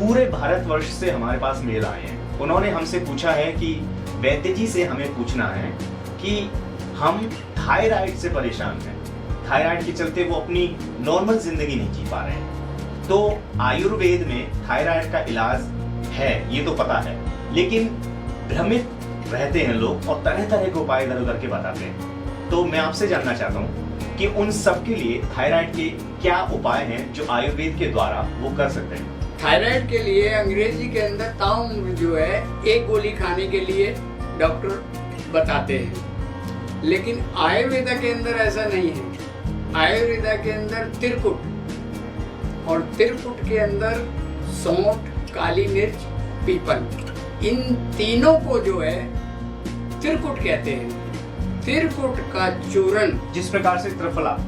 पूरे भारतवर्ष से हमारे पास मेल आए हैं। उन्होंने हमसे पूछा है कि वैद्य जी से हमें पूछना है कि हम थायराइड से परेशान हैं, थायराइड के चलते वो अपनी नॉर्मल जिंदगी नहीं जी पा रहे हैं। तो आयुर्वेद में थायराइड का इलाज है ये तो पता है, लेकिन भ्रमित रहते हैं लोग और तरह तरह के उपाय इधर उधर के बताते हैं। तो मैं आपसे जानना चाहता हूँ कि उन सब के लिए थायराइड के क्या उपाय हैं जो आयुर्वेद के द्वारा वो कर सकते हैं। थायराइड के लिए अंग्रेजी के अंदर ताउम्र जो है एक गोली खाने के लिए डॉक्टर बताते हैं, लेकिन आयुर्वेदा के अंदर ऐसा नहीं है। आयुर्वेदा के अंदर त्रिकुट, और त्रिकुट के अंदर सौंठ, काली मिर्च, पीपल, इन तीनों को जो है त्रिकुट कहते हैं। त्रिकुट का चूर्ण, जिस प्रकार से त्रिफला,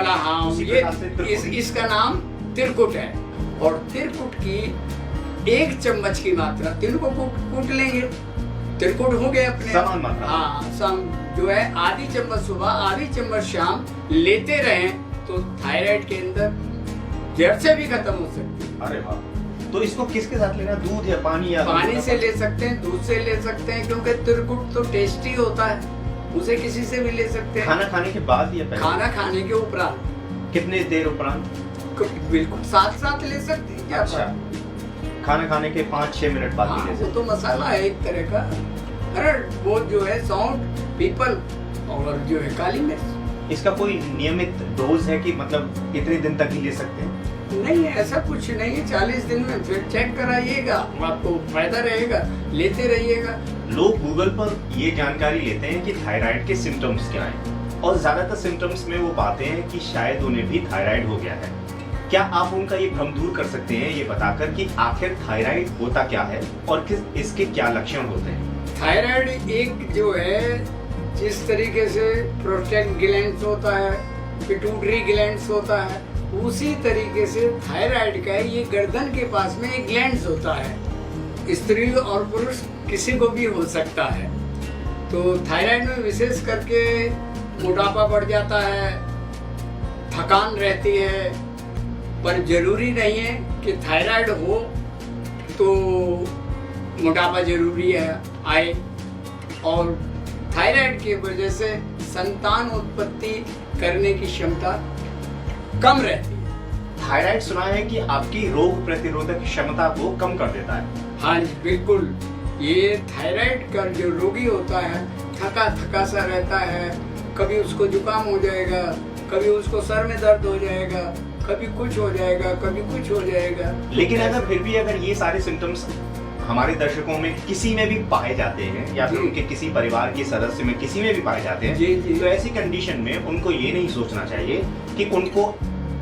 हाँ, इसका नाम त्रिकुट है। और त्रिकुट की 1 चम्मच की मात्रा, तीनों को कूट लेंगे, त्रिकुट हो गए अपने समान मात्रा। हाँ, जो है आधी चम्मच सुबह, आधी चम्मच शाम लेते रहें तो थायराइड के अंदर जड़ से भी खत्म हो सकती है। अरे वाह! तो इसको किसके साथ लेना, दूध या पानी? या पानी से ले सकते हैं, दूध से ले सकते हैं, क्योंकि त्रिकुट तो टेस्टी होता है, उसे किसी से भी ले सकते हैं। खाना खाने के बाद या पहले? खाना खाने के उपरांत। कितने देर उपरांत? बिल्कुल साथ साथ ले सकते हैं। क्या अच्छा, खाना खाने के 5-6 मिनट बाद हाँ, ले वो सकते। तो मसाला है एक तरह का। अरे वो जो है सौंठ, पीपल और जो है काली मिर्च। इसका कोई नियमित डोज है कि मतलब इतने दिन तक ही ले सकते हैं? नहीं, ऐसा कुछ नहीं है। 40 दिन में फिर चेक कराइएगा, आपको फायदा रहेगा, लेते रहिएगा। लोग गूगल पर ये जानकारी लेते हैं कि थायराइड के सिम्टम्स क्या हैं, और ज्यादातर सिम्टम्स में वो पाते हैं कि शायद उन्हें भी थायराइड हो गया है। क्या आप उनका ये भ्रम दूर कर सकते हैं ये बताकर कि आखिर थायराइड होता क्या है और इसके क्या लक्षण होते हैं? थायराइड एक जो है, जिस तरीके से प्रोस्टेट ग्लैंड्स होता है, पिट्यूटरी ग्लैंड्स होता है, उसी तरीके से थायराइड का ये गर्दन के पास में एक ग्लैंड्स होता है। स्त्री और पुरुष किसी को भी हो सकता है। तो थायराइड में विशेष करके मोटापा बढ़ जाता है, थकान रहती है, पर जरूरी नहीं है कि थायराइड हो तो मोटापा जरूरी है आए। और थायराइड की वजह से संतान उत्पत्ति करने की क्षमता कम रहती है। थायराइड सुना है कि आपकी रोग प्रतिरोधक क्षमता को कम कर देता है। हाँ जी, बिल्कुल। ये थायराइड का जो रोगी होता है थका थका सा रहता है, कभी उसको जुकाम हो जाएगा, कभी उसको सर में दर्द हो जाएगा, कभी कुछ हो जाएगा, कभी कुछ हो जाएगा। लेकिन अगर फिर भी अगर ये सारे सिम्टम्स हमारे दर्शकों में किसी में भी पाए जाते हैं या फिर उनके किसी परिवार के सदस्य में किसी में भी पाए जाते हैं, जी। तो ऐसी कंडीशन में उनको ये नहीं सोचना चाहिए कि उनको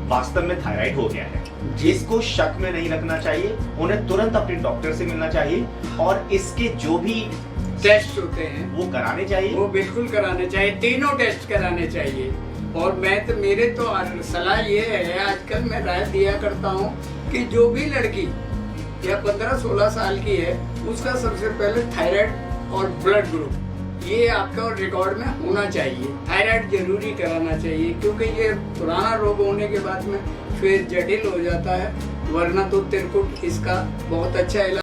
वास्तव में थायराइड हो गया है। जिसको शक में नहीं रखना चाहिए, उन्हें तुरंत अपने डॉक्टर से मिलना चाहिए और इसके जो भी टेस्ट होते हैं वो कराने चाहिए। वो बिल्कुल कराने चाहिए, तीनों टेस्ट कराने चाहिए। और मेरे तो सलाह ये है, आजकल मैं राय दिया करता हूँ कि जो भी लड़की या 15-16 साल की है, उसका सबसे पहले थायराइड और ब्लड ग्रुप ये आपका रिकॉर्ड में होना चाहिए। थायराइड जरूरी कराना चाहिए, क्योंकि ये पुराना रोग होने के बाद में फिर जटिल हो जाता है। वरना तो त्रिकुट इसका बहुत अच्छा इलाज